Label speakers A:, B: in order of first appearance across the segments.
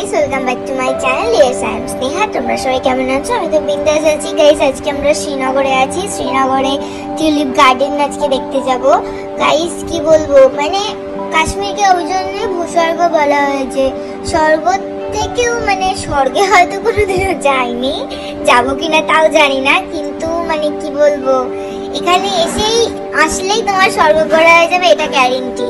A: Guys, welcome back to my channel. Yes, I am Sneha. তোমরা সবাই কেমন আছো? আমি তো বিন্দাস আছি গাইস। আজকে আমরা শ্রীনগরে আছি। শ্রীনগরে টিউলিপ গার্ডেন আজকে দেখতে যাব গাইস। কি বলবো, মানে কাশ্মীরকে ওই জন্য ভূস্বর্গ বলা হয়েছে। স্বর্গ থেকেও মানে স্বর্গে হয়তো কোনোদিনও যাইনি, যাবো কিনা তাও জানি না, কিন্তু মানে কি বলবো, এখানে আসলেই তোমার স্বর্গ করা হয়ে যাবে, এটা গ্যারেন্টি।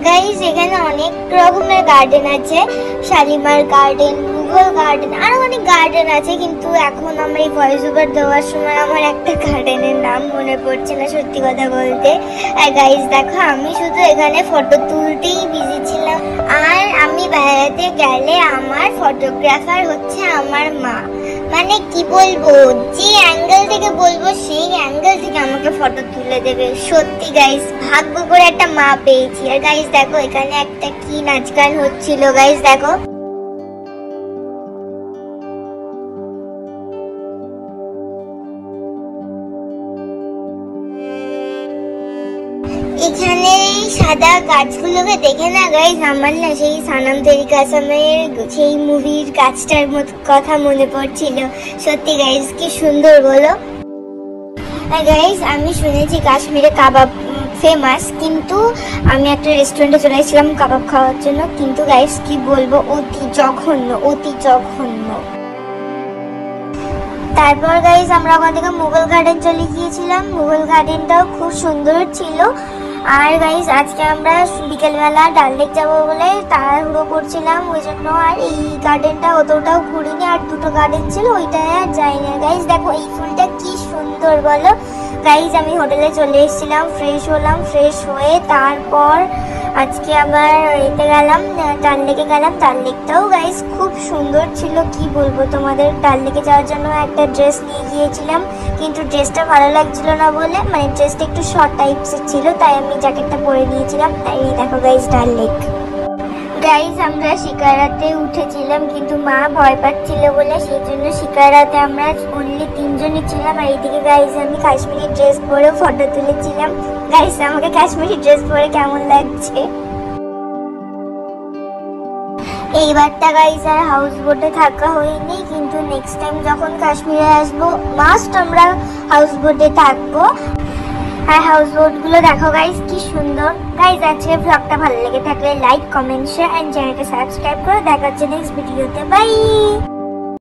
A: গাইস, এখানে অনেক রকমের গার্ডেন আছে, শালিমার গার্ডেন, মুঘল গার্ডেন, আরো অনেক গার্ডেন আছে, কিন্তু এখন আমরা এই ভয়েস ওভার দেওয়ার সময় আমার একটা গার্ডেনের নাম মনে পড়ছে না, সত্যি কথা বলতে। আর গাইস দেখো, আমি শুধু এখানে ফটো তুলতেই বিজি ছিলাম। আর আমি বেড়াতে গেলে আমার ফটোগ্রাফার হচ্ছে আমার মা। মানে কি বলবো, যে অ্যাঙ্গেল থেকে বলবো সেই অ্যাঙ্গেল থেকে আমাকে ফটো তুলে দেবে। সত্যি গাইস, ভাগ্য করে একটা মা পেয়েছি। আর গাইস দেখো, এখানে একটা কি নাচ গান হচ্ছিল গাইস, দেখো। এখানে সাদা গাছগুলোকে দেখে না গাইস, আমার না সেই সানাম তেরি কাসমের সেই মুভির গাছটার কথা মনে পড়ছিল। সত্যি গাইস, কি সুন্দর বলো। গাইস, আমি শুনেছি কাশ্মীরে কাবাব ফেমাস, কিন্তু আমি একটা রেস্টুরেন্টে চলে এসেছিলাম কাবাব খাওয়ার জন্য, কিন্তু গাইস কি বলবো, অতি জঘন্য, অতি জঘন্য। তারপর গাইস আমরা ওখান থেকে মুঘল গার্ডেন চলে গিয়েছিলাম। মুঘল গার্ডেনটাও খুব সুন্দর ছিল। আর গাইস আজকে আমরা বিকেলবেলা ডাল লেক যাবো বলে তাড়াহুড়ো করছিলাম, ওই জন্য আর এই গার্ডেনটা অতটাও ঘুরিনি। আর দুটো গার্ডেন ছিল, ওইটাই আর যাইনি। গাইস দেখো, এই ফুলটা কি সুন্দর বলো। গাইস আমি হোটেলে চলে এসেছিলাম, ফ্রেশ হলাম, ফ্রেশ হয়ে তারপর আজকে আবার এতে গেলাম, ডাল লেকে গেলাম। ডাল লেকটাও গাইস খুব সুন্দর ছিল, কি বলবো তোমাদের। ডাল লেকে যাওয়ার জন্য একটা ড্রেস নিয়ে গিয়েছিলাম, কিন্তু ড্রেসটা ভালো লাগছিল না বলে, মানে ড্রেসটা একটু শর্ট টাইপসের ছিল, তাই আমি জ্যাকেটটা পরে নিয়েছিলাম। তাই দেখো গাইস ডাল লেক। গাইস আমরা শিকারাতে উঠেছিলাম, কিন্তু মা ভয় পাচ্ছিল বলে সেই জন্য শিকারাতে আমরা অনলি 3 জনই ছিলাম। আর এইদিকে গাইস আমি কাশ্মীরি ড্রেস পরে ফটো তুলেছিলাম। গাইস আমাকে কাশ্মীরি ড্রেস পরে কেমন লাগছে? এইবারটা গাইস আর হাউস বোটে থাকা হয়নি, কিন্তু নেক্সট টাইম যখন কাশ্মীরে আসবো মাস্ট আমরা হাউস বোটে থাকবো। আর হাউস বোট গুলো দেখো গাইস কি সুন্দর। গাইস আজকে ব্লগটা ভালো লেগে থাকলে লাইক, কমেন্ট, শেয়ার এন্ড চ্যানেলকে সাবস্ক্রাইব করে দেখা হচ্ছে নেক্সট ভিডিওতে। বাই।